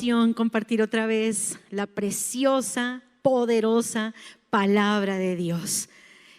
bendición compartir otra vez la preciosa, poderosa palabra de Dios.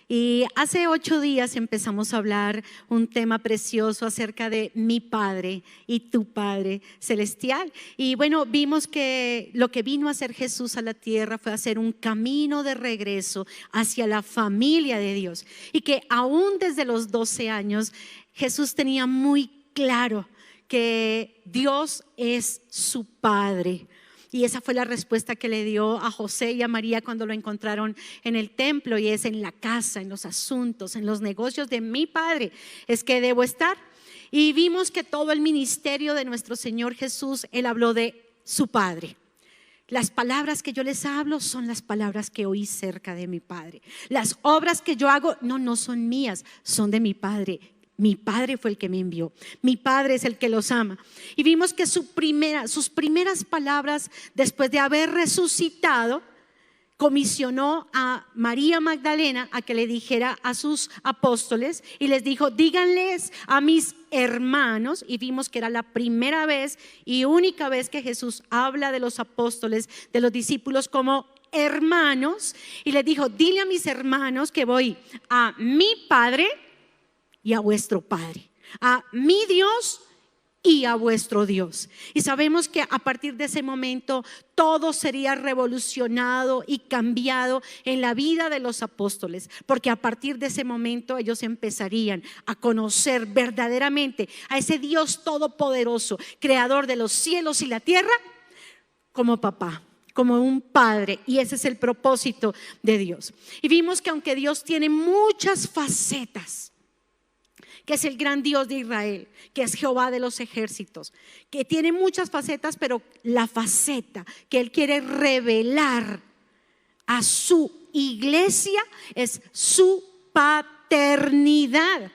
Y hace 8 días empezamos a hablar un tema precioso acerca de mi Padre y tu Padre celestial. Y bueno, vimos que lo que vino a hacer Jesús a la tierra fue hacer un camino de regreso hacia la familia de Dios. Y que aún desde los 12 años Jesús tenía muy claro que Dios es su Padre. Y esa fue la respuesta que le dio a José y a María cuando lo encontraron en el templo, y es: en la casa, en los asuntos, en los negocios de mi Padre es que debo estar. Y vimos que todo el ministerio de nuestro Señor Jesús, Él habló de su Padre. Las palabras que yo les hablo son las palabras que oí cerca de mi Padre. Las obras que yo hago no son mías, son de mi Padre. Mi Padre fue el que me envió. Mi Padre es el que los ama. Y vimos que sus primeras palabras después de haber resucitado, comisionó a María Magdalena a que le dijera a sus apóstoles y les dijo: díganles a mis hermanos. Y vimos que era la primera vez y única vez que Jesús habla de los apóstoles, de los discípulos, como hermanos. Y les dijo: dile a mis hermanos que voy a mi Padre y a vuestro Padre, a mi Dios y a vuestro Dios. Y sabemos que a partir de ese momento todo sería revolucionado y cambiado en la vida de los apóstoles, porque a partir de ese momento ellos empezarían a conocer verdaderamente a ese Dios todopoderoso, creador de los cielos y la tierra, como papá, como un padre. Y ese es el propósito de Dios. Y vimos que aunque Dios tiene muchas facetas, que es el gran Dios de Israel, que es Jehová de los ejércitos, que tiene muchas facetas, pero la faceta que Él quiere revelar a su iglesia es su paternidad.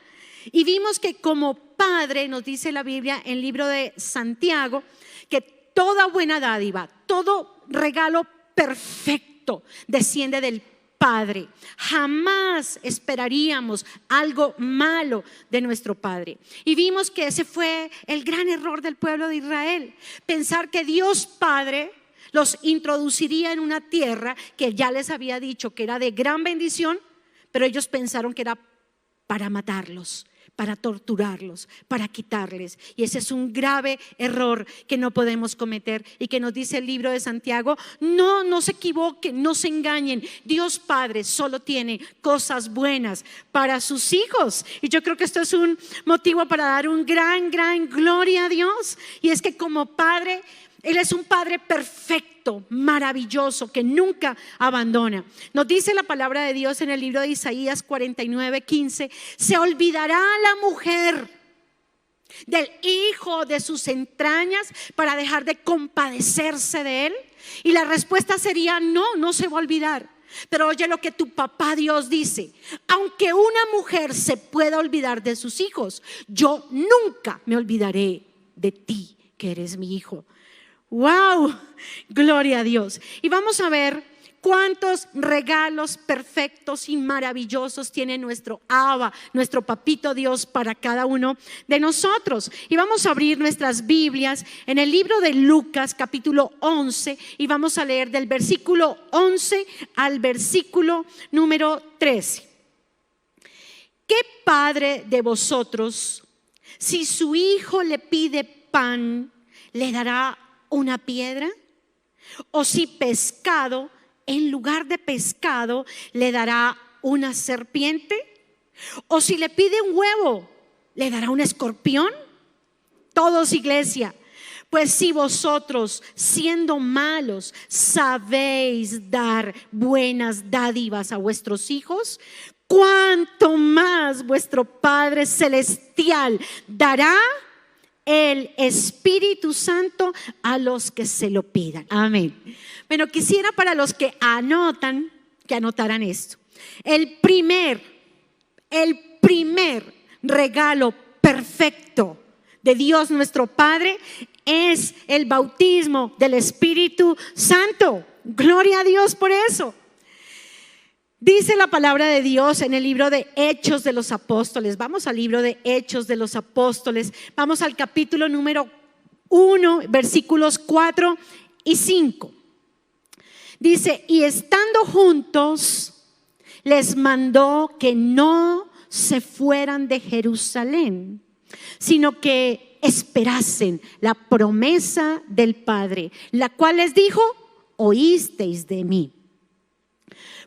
Y vimos que como Padre, nos dice la Biblia en el libro de Santiago, que toda buena dádiva, todo regalo perfecto desciende del Padre. Jamás esperaríamos algo malo de nuestro Padre. Y vimos que ese fue el gran error del pueblo de Israel: pensar que Dios Padre los introduciría en una tierra que ya les había dicho que era de gran bendición, pero ellos pensaron que era para matarlos, para torturarlos, para quitarles. Y ese es un grave error que no podemos cometer, y que nos dice el libro de Santiago: no se equivoquen, no se engañen. Dios Padre solo tiene cosas buenas para sus hijos. Y yo creo que esto es un motivo para dar un gran gloria a Dios. Y es que como Padre, Él es un Padre perfecto, maravilloso, que nunca abandona. Nos dice la palabra de Dios en el libro de Isaías 49:15: se olvidará la mujer del hijo de sus entrañas para dejar de compadecerse de él. Y la respuesta sería: no se va a olvidar. Pero oye lo que tu papá Dios dice: aunque una mujer se pueda olvidar de sus hijos, yo nunca me olvidaré de ti, que eres mi hijo. ¡Wow! Gloria a Dios. Y vamos a ver cuántos regalos perfectos y maravillosos tiene nuestro Abba, nuestro papito Dios, para cada uno de nosotros. Y vamos a abrir nuestras Biblias en el libro de Lucas capítulo 11, y vamos a leer del versículo 11 al versículo número 13. ¿Qué padre de vosotros, si su hijo le pide pan, le dará una piedra? ¿O si pescado, en lugar de pescado, le dará una serpiente? ¿O si le pide un huevo, le dará un escorpión? Todos, iglesia, pues si vosotros, siendo malos, sabéis dar buenas dádivas a vuestros hijos, ¿cuánto más vuestro Padre Celestial dará el Espíritu Santo a los que se lo pidan? Amén. Bueno, quisiera para los que anotan, que anotaran esto. El primer regalo perfecto de Dios nuestro Padre es el bautismo del Espíritu Santo. Gloria a Dios por eso. Dice la palabra de Dios en el libro de Hechos de los Apóstoles. Vamos al libro de Hechos de los Apóstoles. Vamos al capítulo número 1, versículos 4 y 5. Dice, y estando juntos, les mandó que no se fueran de Jerusalén, sino que esperasen la promesa del Padre, la cual les dijo, oísteis de mí.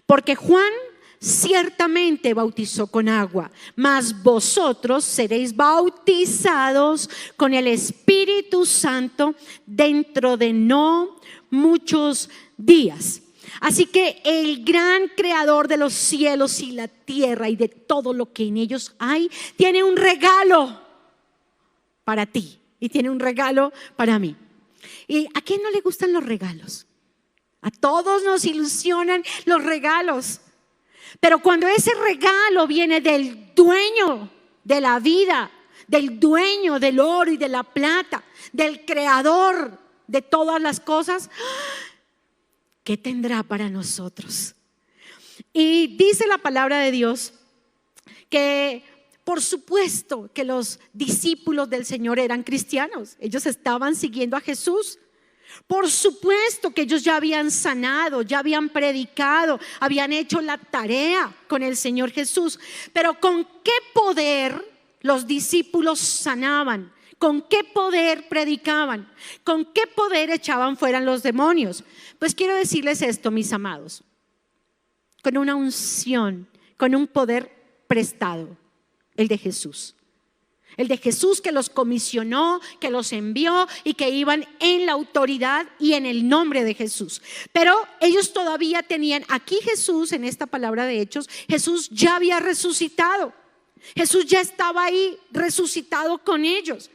Porque Juan ciertamente bautizó con agua, mas vosotros seréis bautizados con el Espíritu Santo dentro de no muchos días. Así que el gran creador de los cielos y la tierra y de todo lo que en ellos hay, tiene un regalo para ti y tiene un regalo para mí. ¿Y a quién no le gustan los regalos? A todos nos ilusionan los regalos. Pero cuando ese regalo viene del dueño de la vida, del dueño del oro y de la plata, del creador de todas las cosas, ¿qué tendrá para nosotros? Y dice la palabra de Dios que por supuesto que los discípulos del Señor eran cristianos. Ellos estaban siguiendo a Jesús. Por supuesto que ellos ya habían sanado, ya habían predicado, habían hecho la tarea con el Señor Jesús. Pero ¿con qué poder los discípulos sanaban? ¿Con qué poder predicaban? ¿Con qué poder echaban fuera los demonios? Pues quiero decirles esto, mis amados, con una unción, con un poder prestado, el de Jesús. El de Jesús que los comisionó, que los envió y que iban en la autoridad y en el nombre de Jesús. Pero ellos todavía tenían, aquí Jesús, en esta palabra de Hechos, Jesús ya había resucitado. Jesús ya estaba ahí resucitado con ellos.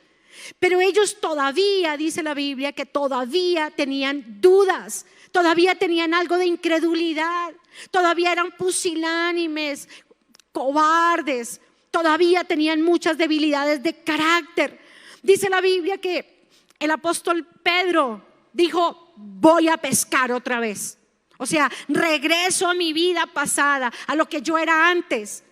Pero ellos todavía, dice la Biblia, que todavía tenían dudas, todavía tenían algo de incredulidad, todavía eran pusilánimes, cobardes. Todavía tenían muchas debilidades de carácter. Dice la Biblia que el apóstol Pedro dijo, voy a pescar otra vez. O sea, regreso a mi vida pasada, a lo que yo era antes.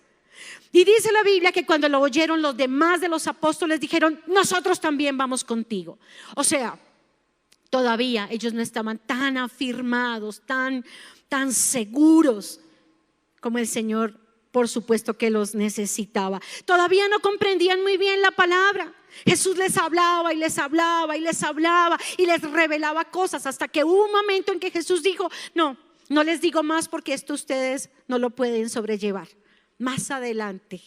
Y dice la Biblia que cuando lo oyeron los demás de los apóstoles dijeron, nosotros también vamos contigo. O sea, todavía ellos no estaban tan afirmados, tan seguros como el Señor, por supuesto que los necesitaba. Todavía no comprendían muy bien la palabra. Jesús les hablaba y les hablaba y les hablaba y les revelaba cosas, hasta que hubo un momento en que Jesús dijo, no les digo más porque esto ustedes no lo pueden sobrellevar. Más adelante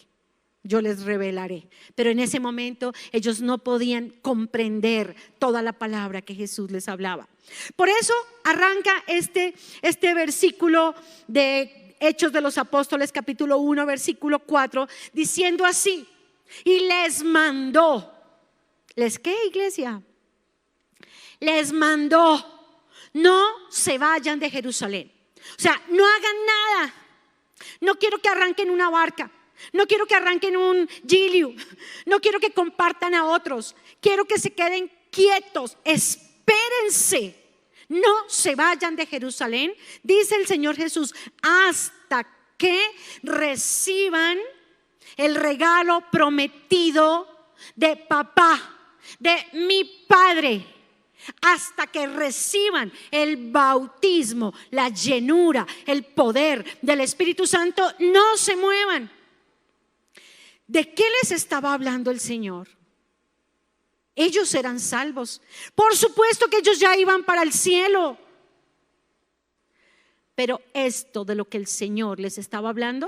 yo les revelaré. Pero en ese momento ellos no podían comprender toda la palabra que Jesús les hablaba. Por eso arranca este versículo de Hechos de los Apóstoles, capítulo 1, versículo 4, diciendo así, y les mandó. ¿Les qué, iglesia? Les mandó, no se vayan de Jerusalén. O sea, no hagan nada. No quiero que arranquen una barca. No quiero que arranquen un Giliu. No quiero que compartan a otros. Quiero que se queden quietos. Espérense. No se vayan de Jerusalén, dice el Señor Jesús, hasta que reciban el regalo prometido de papá, de mi Padre. Hasta que reciban el bautismo, la llenura, el poder del Espíritu Santo, no se muevan. ¿De qué les estaba hablando el Señor? Ellos eran salvos. Por supuesto que ellos ya iban para el cielo. Pero esto de lo que el Señor les estaba hablando,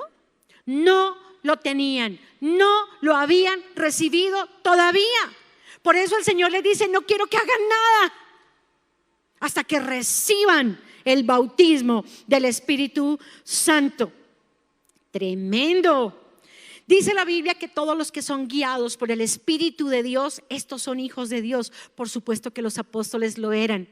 no lo tenían, no lo habían recibido todavía. Por eso el Señor les dice, no quiero que hagan nada hasta que reciban el bautismo del Espíritu Santo. Tremendo. Dice la Biblia que todos los que son guiados por el Espíritu de Dios, estos son hijos de Dios. Por supuesto que los apóstoles lo eran.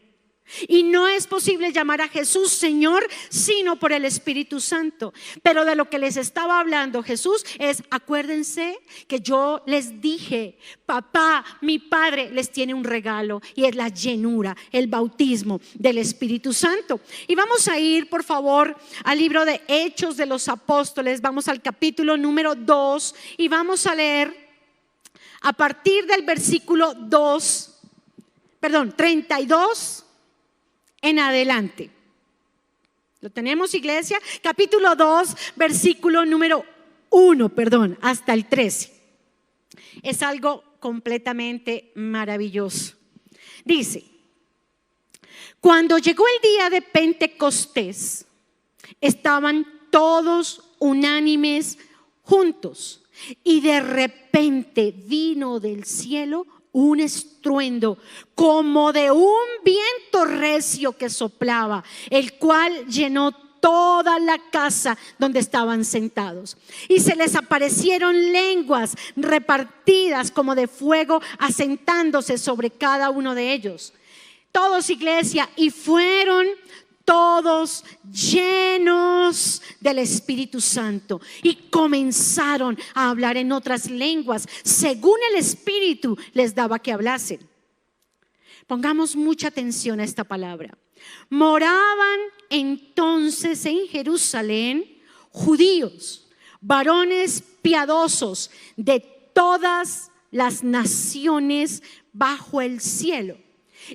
Y no es posible llamar a Jesús Señor sino por el Espíritu Santo. Pero de lo que les estaba hablando Jesús es, acuérdense que yo les dije, papá, mi Padre les tiene un regalo y es la llenura, el bautismo del Espíritu Santo. Y vamos a ir, por favor, al libro de Hechos de los Apóstoles. Vamos al capítulo número 2 y vamos a leer a partir del versículo 2 32 en adelante. ¿Lo tenemos, iglesia? Capítulo 2, versículo número 1, hasta el 13. Es algo completamente maravilloso. Dice: cuando llegó el día de Pentecostés, estaban todos unánimes juntos, y de repente vino del cielo un estruendo como de un viento recio que soplaba, el cual llenó toda la casa donde estaban sentados. Y se les aparecieron lenguas repartidas como de fuego, asentándose sobre cada uno de ellos. Todos, iglesia, y fueron todos llenos del Espíritu Santo y comenzaron a hablar en otras lenguas según el Espíritu les daba que hablasen. Pongamos mucha atención a esta palabra. Moraban entonces en Jerusalén judíos, varones piadosos de todas las naciones bajo el cielo.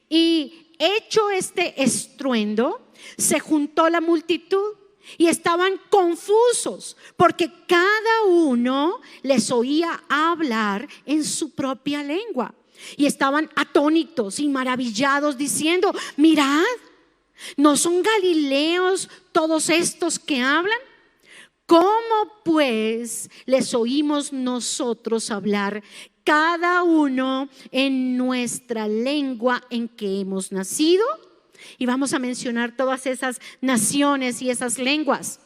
Y hecho este estruendo, se juntó la multitud y estaban confusos, porque cada uno les oía hablar en su propia lengua. Y estaban atónitos y maravillados, diciendo: mirad, ¿no son galileos todos estos que hablan? ¿Cómo pues les oímos nosotros hablar, cada uno en nuestra lengua en que hemos nacido? Y vamos a mencionar todas esas naciones y esas lenguas: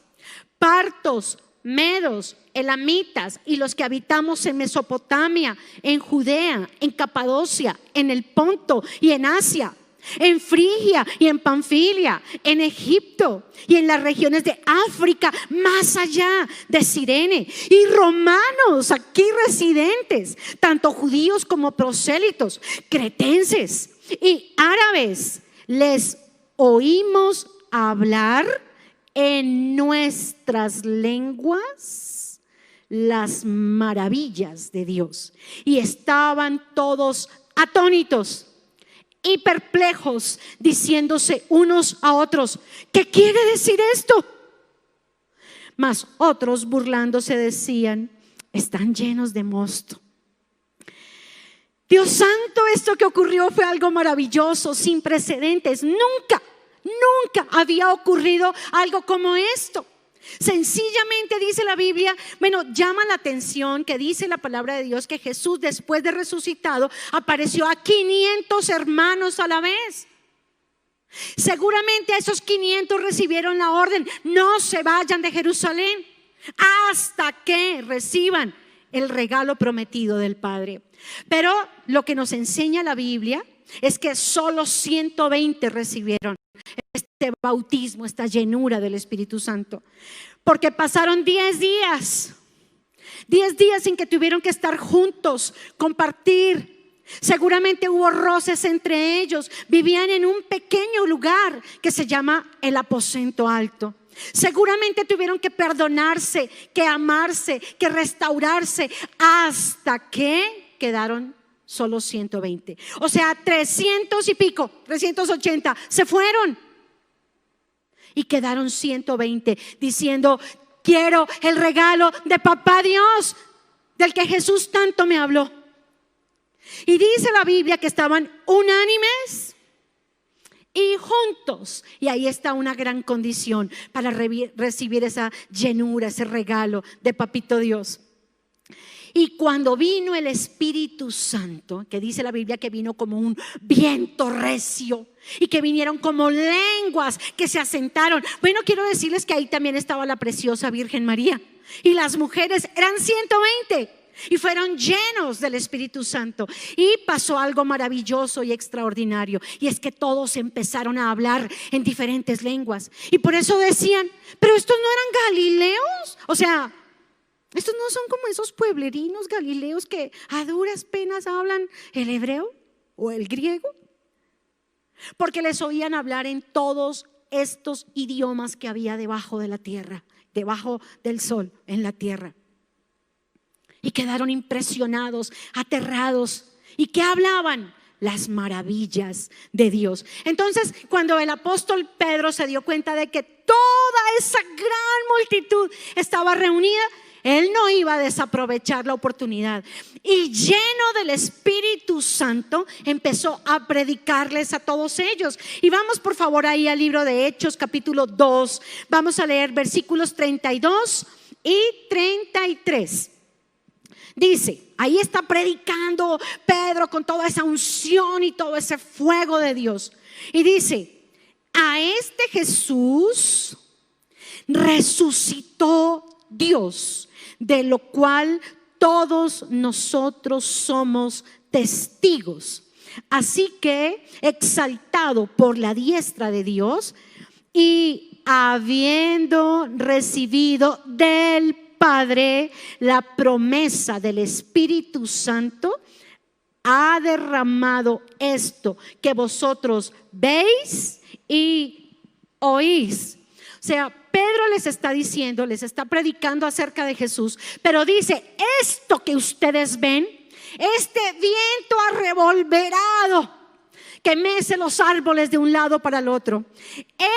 partos, medos, elamitas y los que habitamos en Mesopotamia, en Judea, en Capadocia, en el Ponto y en Asia, en Frigia y en Panfilia, en Egipto y en las regiones de África, más allá de Cirene, y romanos aquí residentes, tanto judíos como prosélitos, cretenses y árabes. Les oímos hablar en nuestras lenguas las maravillas de Dios. Y estaban todos atónitos y perplejos, diciéndose unos a otros: ¿qué quiere decir esto? Mas otros, burlándose, decían: están llenos de mosto. Dios santo, esto que ocurrió fue algo maravilloso, sin precedentes. Nunca había ocurrido algo como esto. Sencillamente dice la Biblia, llama la atención que dice la palabra de Dios que Jesús, después de resucitado, apareció a 500 hermanos a la vez. Seguramente a esos 500 recibieron la orden: no se vayan de Jerusalén hasta que reciban el regalo prometido del Padre. Pero lo que nos enseña la Biblia es que solo 120 recibieron este bautismo, esta llenura del Espíritu Santo, porque pasaron 10 días en que tuvieron que estar juntos, compartir. Seguramente hubo roces entre ellos. Vivían en un pequeño lugar que se llama el aposento alto. Seguramente tuvieron que perdonarse, que amarse, que restaurarse, hasta que quedaron solo 120. O sea, 300 y pico, 380 se fueron y quedaron 120 diciendo: quiero el regalo de papá Dios, del que Jesús tanto me habló. Y dice la Biblia que estaban unánimes y juntos. Y ahí está una gran condición para recibir esa llenura, ese regalo de papito Dios. Y cuando vino el Espíritu Santo, que dice la Biblia que vino como un viento recio y que vinieron como lenguas que se asentaron. Quiero decirles que ahí también estaba la preciosa Virgen María, y las mujeres eran 120 y fueron llenos del Espíritu Santo. Y pasó algo maravilloso y extraordinario, y es que todos empezaron a hablar en diferentes lenguas. Y por eso decían: pero estos no eran galileos, o sea, estos no son como esos pueblerinos galileos que a duras penas hablan el hebreo o el griego. Porque les oían hablar en todos estos idiomas que había debajo de la tierra, debajo del sol, en la tierra. Y quedaron impresionados, aterrados. ¿Y qué hablaban? las maravillas de Dios. Entonces, cuando el apóstol Pedro se dio cuenta de que toda esa gran multitud estaba reunida, él no iba a desaprovechar la oportunidad, y lleno del Espíritu Santo empezó a predicarles a todos ellos. Y vamos por favor ahí al libro de Hechos capítulo 2, vamos a leer versículos 32 y 33. Dice, ahí está predicando Pedro con toda esa unción y todo ese fuego de Dios. Y dice, a este Jesús resucitó Dios, de lo cual todos nosotros somos testigos. Así que, exaltado por la diestra de Dios y habiendo recibido del Padre la promesa del Espíritu Santo, ha derramado esto que vosotros veis y oís. O sea, Pedro les está diciendo, les está predicando acerca de Jesús, pero dice, esto que ustedes ven, este viento arrevolverado que mece los árboles de un lado para el otro,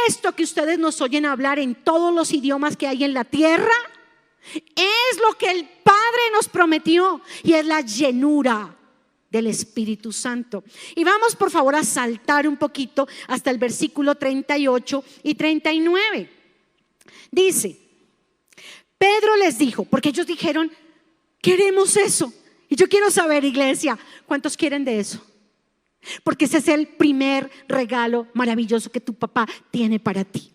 esto que ustedes nos oyen hablar en todos los idiomas que hay en la tierra, es lo que el Padre nos prometió, y es la llenura del Espíritu Santo. Y vamos por favor a saltar un poquito hasta el versículo 38 y 39. Dice, Pedro les dijo, porque ellos dijeron, queremos eso. Y yo quiero saber, iglesia, ¿cuántos quieren de eso? Porque ese es el primer regalo maravilloso que tu papá tiene para ti.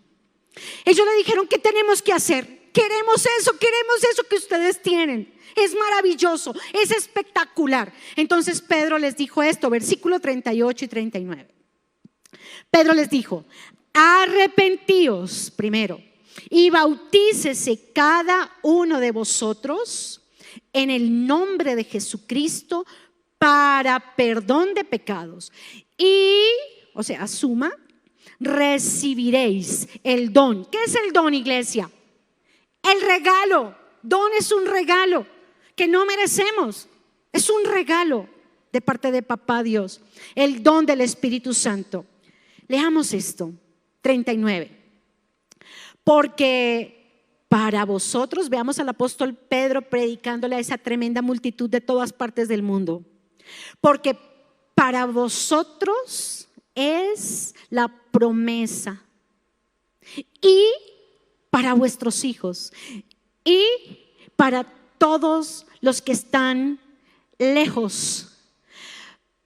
Ellos le dijeron, ¿qué tenemos que hacer? Queremos eso que ustedes tienen. Es maravilloso, es espectacular. Entonces Pedro les dijo esto, versículo 38 y 39. Pedro les dijo, arrepentíos primero y bautícese cada uno de vosotros en el nombre de Jesucristo para perdón de pecados. Y, o sea, suma, recibiréis el don. ¿Qué es el don, iglesia? El regalo. Don es un regalo que no merecemos. Es un regalo de parte de papá Dios. El don del Espíritu Santo. Leamos esto, 39. Porque para vosotros, veamos al apóstol Pedro predicándole a esa tremenda multitud de todas partes del mundo. Porque para vosotros es la promesa, y para vuestros hijos, y para todos los que están lejos,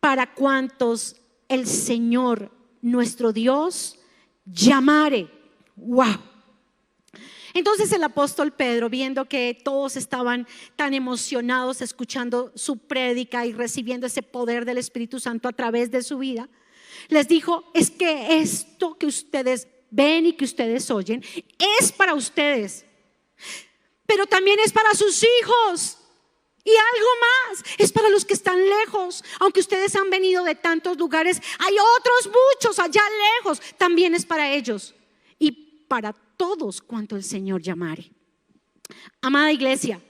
para cuantos el Señor nuestro Dios llamare. Wow. Entonces el apóstol Pedro, viendo que todos estaban tan emocionados escuchando su prédica y recibiendo ese poder del Espíritu Santo a través de su vida, les dijo, es que esto que ustedes ven y que ustedes oyen es para ustedes, pero también es para sus hijos. Y algo más, es para los que están lejos. Aunque ustedes han venido de tantos lugares, hay otros muchos allá lejos, también es para ellos y para todos cuanto el Señor llamare. Amada iglesia,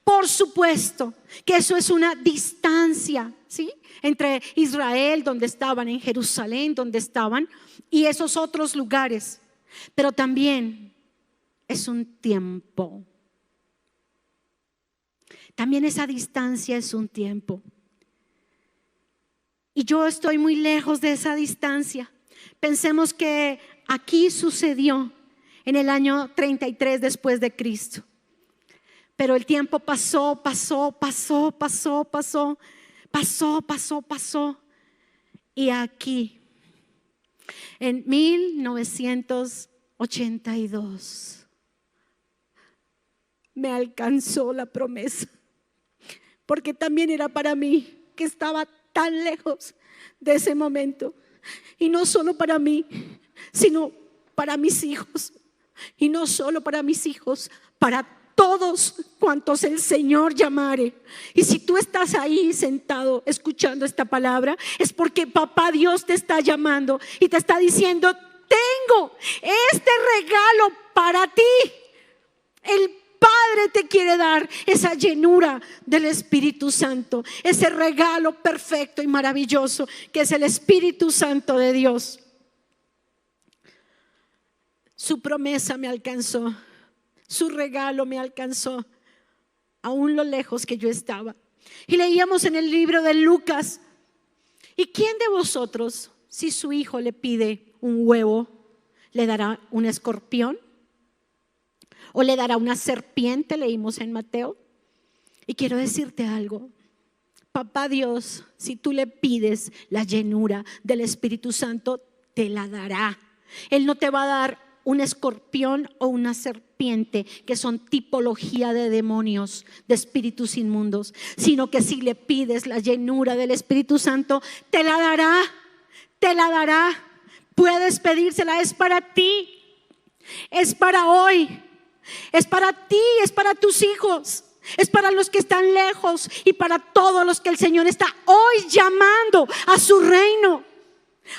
por supuesto que eso es una distancia, ¿sí? Entre Israel, donde estaban, en Jerusalén, donde estaban, y esos otros lugares. Pero también es un tiempo. También esa distancia es un tiempo. Y yo estoy muy lejos de esa distancia. Pensemos que aquí sucedió en el año 33 después de Cristo. Pero el tiempo pasó. Y aquí, en 1982, me alcanzó la promesa. Porque también era para mí, que estaba tan lejos de ese momento. Y no solo para mí, sino para mis hijos. Y no solo para mis hijos, para todos cuantos el Señor llamare. Y si tú estás ahí sentado escuchando esta palabra, es porque papá Dios te está llamando y te está diciendo, tengo este regalo para ti. El Padre te quiere dar esa llenura del Espíritu Santo, ese regalo perfecto y maravilloso que es el Espíritu Santo de Dios. Su promesa me alcanzó, su regalo me alcanzó, aún lo lejos que yo estaba. Y leíamos en el libro de Lucas: ¿y quién de vosotros, si su hijo le pide un huevo, le dará un escorpión? ¿O le dará una serpiente? Leímos en Mateo. Y quiero decirte algo: Papá Dios, si tú le pides la llenura del Espíritu Santo, te la dará. Él no te va a dar un escorpión o una serpiente, que son tipología de demonios, de espíritus inmundos, sino que si le pides la llenura del Espíritu Santo, te la dará, te la dará. Puedes pedírsela, es para ti, es para hoy, es para ti, es para tus hijos, es para los que están lejos y para todos los que el Señor está hoy llamando a su reino,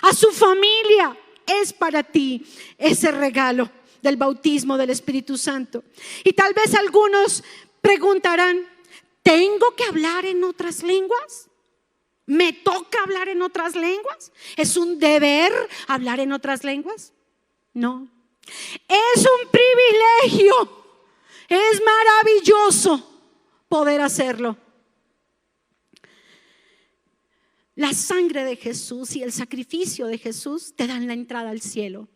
a su familia. Es para ti ese regalo del bautismo del Espíritu Santo. Y tal vez algunos preguntarán: ¿tengo que hablar en otras lenguas? ¿Me toca hablar en otras lenguas? ¿Es un deber hablar en otras lenguas? No, es un privilegio, es maravilloso poder hacerlo. La sangre de Jesús y el sacrificio de Jesús te dan la entrada al cielo.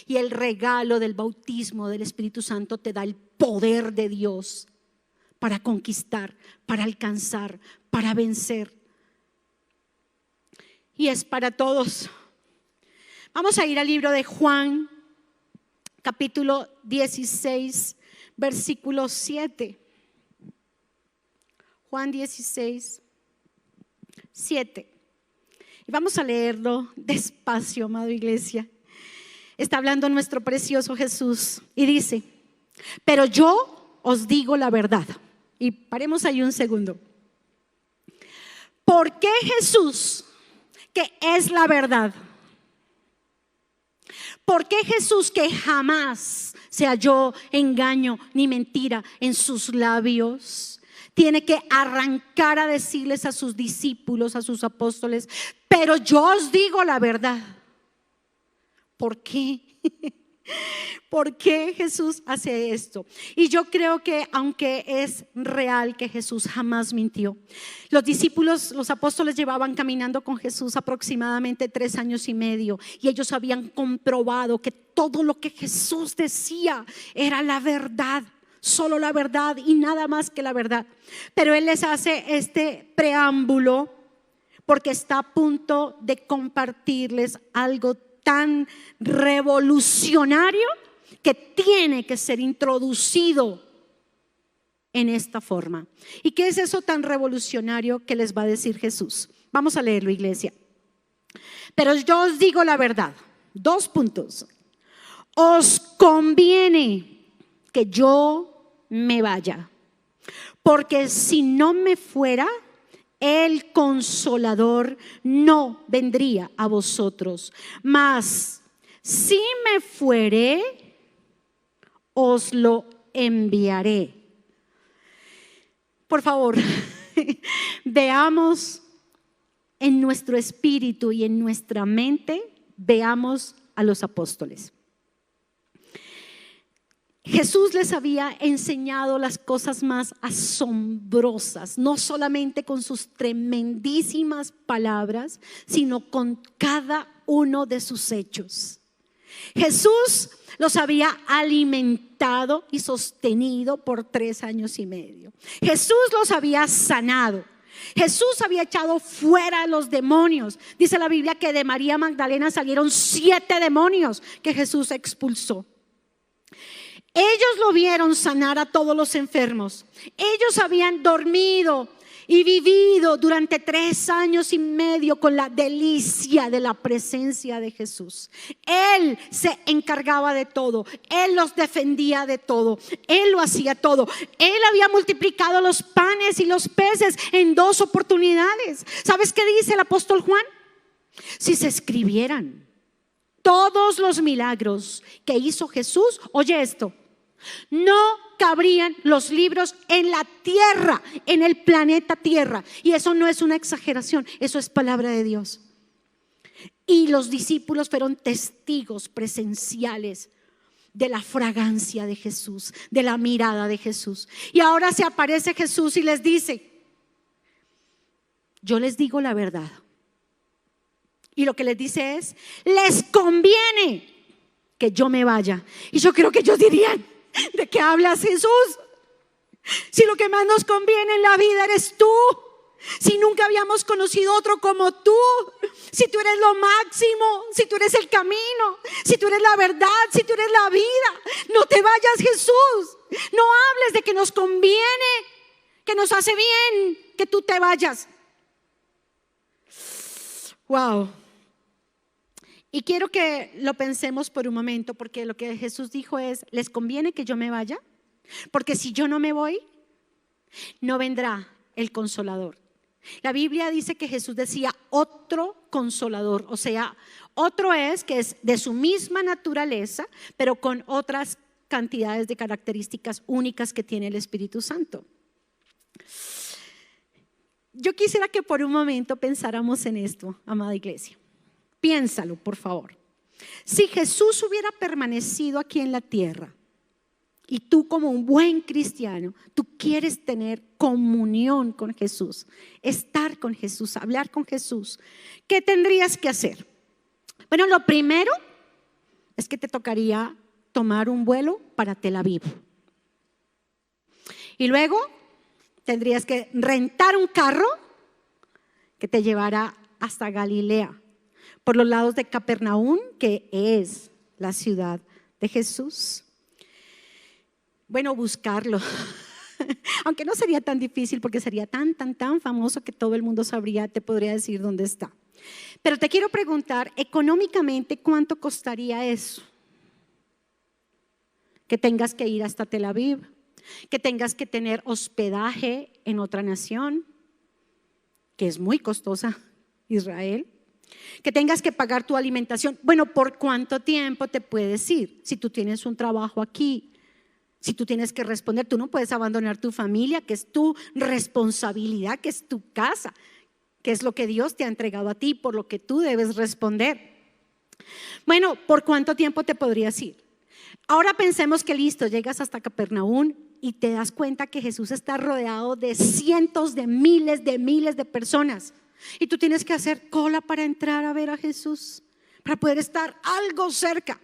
Y el regalo del bautismo del Espíritu Santo te da el poder de Dios para conquistar, para alcanzar, para vencer. Y es para todos. Vamos a ir al libro de Juan, capítulo 16, versículo 7. Juan 16, 7. Y vamos a leerlo despacio, amada iglesia. Está hablando nuestro precioso Jesús y dice: pero yo os digo la verdad. Y paremos ahí un segundo. ¿Por qué Jesús, que es la verdad? ¿Por qué Jesús, que jamás se halló engaño ni mentira en sus labios, tiene que arrancar a decirles a sus discípulos, a sus apóstoles: pero yo os digo la verdad? ¿Por qué? ¿Por qué Jesús hace esto? Y yo creo que, aunque es real que Jesús jamás mintió, los discípulos, los apóstoles llevaban caminando con Jesús aproximadamente 3 años y medio, y ellos habían comprobado que todo lo que Jesús decía era la verdad, solo la verdad y nada más que la verdad. Pero Él les hace este preámbulo porque está a punto de compartirles algo tan revolucionario que tiene que ser introducido en esta forma. ¿Y qué es eso tan revolucionario que les va a decir Jesús? Vamos a leerlo, iglesia. Pero yo os digo la verdad. 2 puntos. Os conviene que yo me vaya, porque si no me fuera, el Consolador no vendría a vosotros. Mas si me fuere, os lo enviaré. Por favor, veamos en nuestro espíritu y en nuestra mente, veamos a los apóstoles. Jesús les había enseñado las cosas más asombrosas, no solamente con sus tremendísimas palabras, sino con cada uno de sus hechos. Jesús los había alimentado y sostenido por 3 años y medio. Jesús los había sanado. Jesús había echado fuera a los demonios. Dice la Biblia que de María Magdalena salieron 7 demonios que Jesús expulsó. Ellos lo vieron sanar a todos los enfermos. Ellos habían dormido y vivido durante 3 años y medio con la delicia de la presencia de Jesús. Él se encargaba de todo. Él los defendía de todo. Él lo hacía todo. Él había multiplicado los panes y los peces en 2 oportunidades. ¿Sabes qué dice el apóstol Juan? Si se escribieran todos los milagros que hizo Jesús, oye esto, No cabrían los libros en la tierra, en el planeta Tierra. Y eso no es una exageración, eso es palabra de Dios. Y los discípulos fueron testigos presenciales de la fragancia de Jesús, de la mirada de Jesús. Y ahora se aparece Jesús y les dice: yo les digo la verdad. Y lo que les dice es: les conviene que yo me vaya. Y yo creo que ellos dirían: ¿de qué hablas, Jesús? Si lo que más nos conviene en la vida eres tú. Si nunca habíamos conocido otro como tú. Si tú eres lo máximo, si tú eres el camino, si tú eres la verdad, si tú eres la vida. No te vayas, Jesús. No hables de que nos conviene, que nos hace bien que tú te vayas. Wow. Y quiero que lo pensemos por un momento, porque lo que Jesús dijo es: ¿les conviene que yo me vaya? Porque si yo no me voy, no vendrá el Consolador. La Biblia dice que Jesús decía otro Consolador, o sea, otro es que es de su misma naturaleza, pero con otras cantidades de características únicas que tiene el Espíritu Santo. Yo quisiera que por un momento pensáramos en esto, amada iglesia. Piénsalo, por favor. Si Jesús hubiera permanecido aquí en la tierra y tú, como un buen cristiano, tú quieres tener comunión con Jesús, estar con Jesús, hablar con Jesús, ¿qué tendrías que hacer? Bueno, lo primero es que te tocaría tomar un vuelo para Tel Aviv. Y luego tendrías que rentar un carro que te llevara hasta Galilea, por los lados de Capernaum, que es la ciudad de Jesús. Bueno, buscarlo, aunque no sería tan difícil porque sería tan famoso que todo el mundo sabría, te podría decir dónde está. Pero te quiero preguntar, económicamente, ¿cuánto costaría eso? Que tengas que ir hasta Tel Aviv, que tengas que tener hospedaje en otra nación, que es muy costosa, Israel, que tengas que pagar tu alimentación. Bueno, ¿por cuánto tiempo te puedes ir? Si tú tienes un trabajo aquí, si tú tienes que responder, tú no puedes abandonar tu familia, que es tu responsabilidad, que es tu casa, que es lo que Dios te ha entregado a ti, por lo que tú debes responder. Bueno, ¿por cuánto tiempo te podrías ir? Ahora pensemos que listo, llegas hasta Capernaum y te das cuenta que Jesús está rodeado de cientos de miles de personas. Y tú tienes que hacer cola para entrar a ver a Jesús, para poder estar algo cerca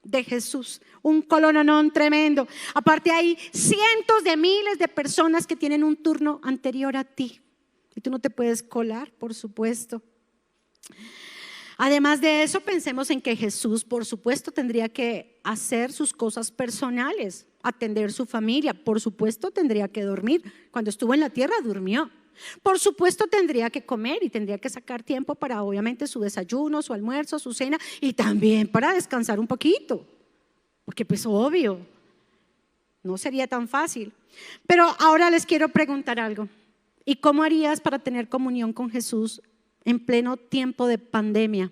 de Jesús. Un colononón tremendo. Aparte hay cientos de miles de personas que tienen un turno anterior a ti. Y tú no te puedes colar, por supuesto. Además de eso, pensemos en que Jesús, por supuesto, tendría que hacer sus cosas personales, atender su familia. Por supuesto, tendría que dormir. Cuando estuvo en la tierra, durmió. Por supuesto, tendría que comer y tendría que sacar tiempo para, obviamente, su desayuno, su almuerzo, su cena y también para descansar un poquito. Porque pues obvio, no sería tan fácil. Pero ahora les quiero preguntar algo. ¿Y cómo harías para tener comunión con Jesús en pleno tiempo de pandemia?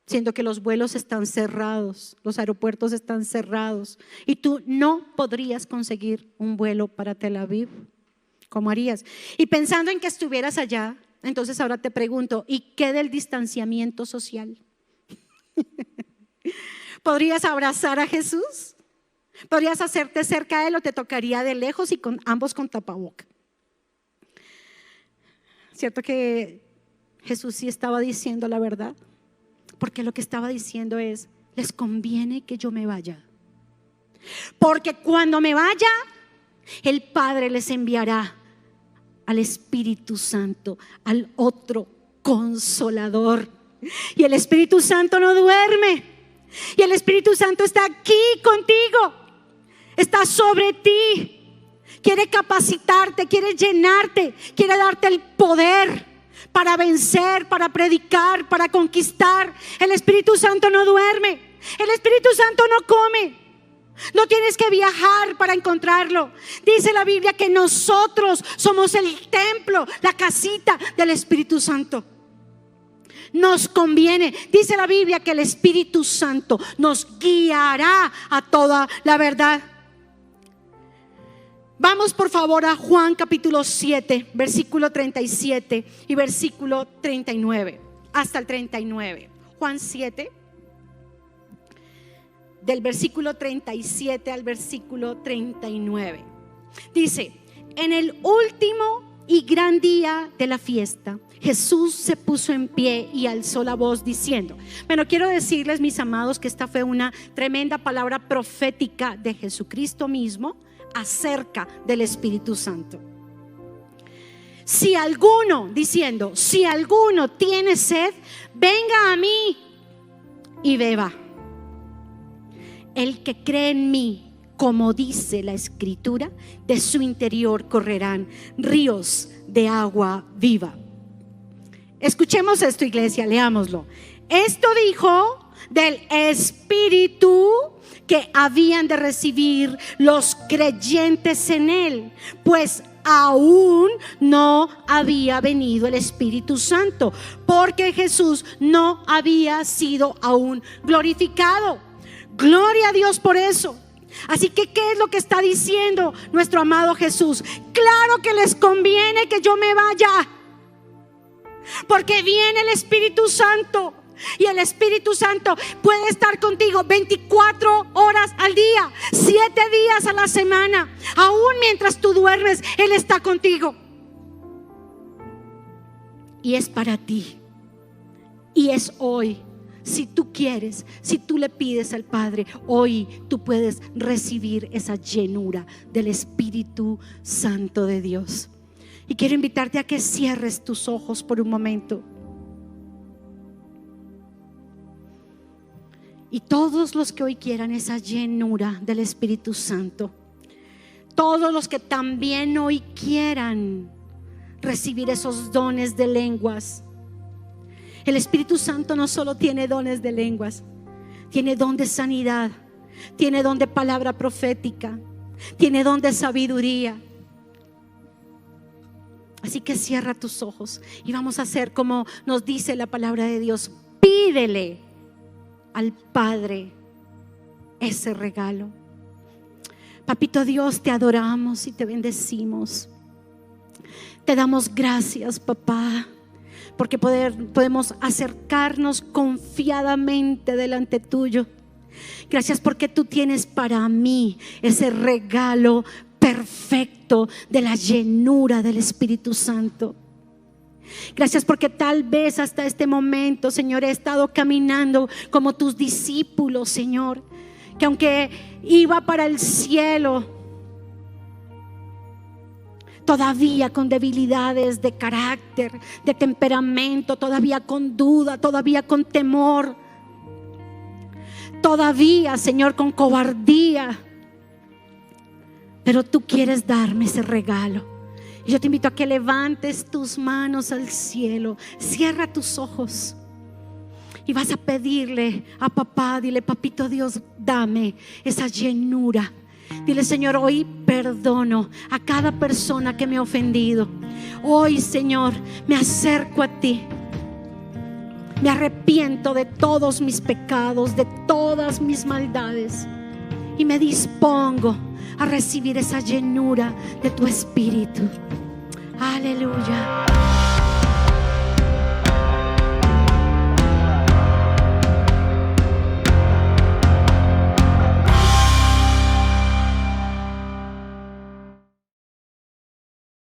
Siendo que los vuelos están cerrados, los aeropuertos están cerrados y tú no podrías conseguir un vuelo para Tel Aviv. ¿Cómo harías? Y pensando en que estuvieras allá, entonces ahora te pregunto, ¿y qué del distanciamiento social? ¿Podrías abrazar a Jesús? ¿Podrías hacerte cerca a Él o te tocaría de lejos y con ambos con tapaboca? ¿Cierto que Jesús sí estaba diciendo la verdad? Porque lo que estaba diciendo es: les conviene que yo me vaya. Porque cuando me vaya, el Padre les enviará al Espíritu Santo, al otro Consolador. Y el Espíritu Santo no duerme. Y el Espíritu Santo está aquí contigo, está sobre ti. Quiere capacitarte, quiere llenarte, quiere darte el poder para vencer, para predicar, para conquistar. El Espíritu Santo no duerme. El Espíritu Santo no come. No tienes que viajar para encontrarlo. Dice la Biblia que nosotros somos el templo, la casita del Espíritu Santo. Nos conviene. Dice la Biblia que el Espíritu Santo nos guiará a toda la verdad. Vamos por favor a Juan capítulo 7, versículo 37 y versículo 39, hasta el 39. Juan 7, del versículo 37 al versículo 39. Dice: en el último y gran día de la fiesta, Jesús se puso en pie y alzó la voz diciendo. Bueno, quiero decirles, mis amados, que esta fue una tremenda palabra profética de Jesucristo mismo acerca del Espíritu Santo. Si alguno, diciendo, si alguno tiene sed, venga a mí y beba. El que cree en mí, como dice la Escritura, de su interior correrán ríos de agua viva. Escuchemos esto, iglesia, leámoslo. Esto dijo del Espíritu que habían de recibir los creyentes en él, pues aún no había venido el Espíritu Santo, porque Jesús no había sido aún glorificado. Gloria a Dios por eso. Así que, ¿qué es lo que está diciendo nuestro amado Jesús? Claro que les conviene que yo me vaya, porque viene el Espíritu Santo. Y el Espíritu Santo puede estar contigo 24 horas al día, 7 días a la semana. Aún mientras tú duermes, Él está contigo. Y es para ti. Y es hoy. Si tú quieres, si tú le pides al Padre, hoy tú puedes recibir esa llenura del Espíritu Santo de Dios. Y quiero invitarte a que cierres tus ojos por un momento. Y todos los que hoy quieran esa llenura del Espíritu Santo, todos los que también hoy quieran recibir esos dones de lenguas. El Espíritu Santo no solo tiene dones de lenguas, tiene don de sanidad, tiene don de palabra profética, tiene don de sabiduría. Así que cierra tus ojos y vamos a hacer como nos dice la palabra de Dios. Pídele al Padre ese regalo. Papito Dios, te adoramos y te bendecimos. Te damos gracias, papá, porque podemos acercarnos confiadamente delante tuyo. Gracias porque tú tienes para mí ese regalo perfecto de la llenura del Espíritu Santo. Gracias porque tal vez hasta este momento, Señor, he estado caminando como tus discípulos, Señor, que aunque iba para el cielo, todavía con debilidades de carácter, de temperamento, todavía con duda, todavía con temor, todavía, Señor, con cobardía. Pero tú quieres darme ese regalo. Y yo te invito a que levantes tus manos al cielo, cierra tus ojos y vas a pedirle a papá, dile: papito Dios, dame esa llenura. Dile: Señor, hoy perdono a cada persona que me ha ofendido. Hoy, Señor, me acerco a ti. Me arrepiento de todos mis pecados, de todas mis maldades, y me dispongo a recibir esa llenura de tu Espíritu. Aleluya.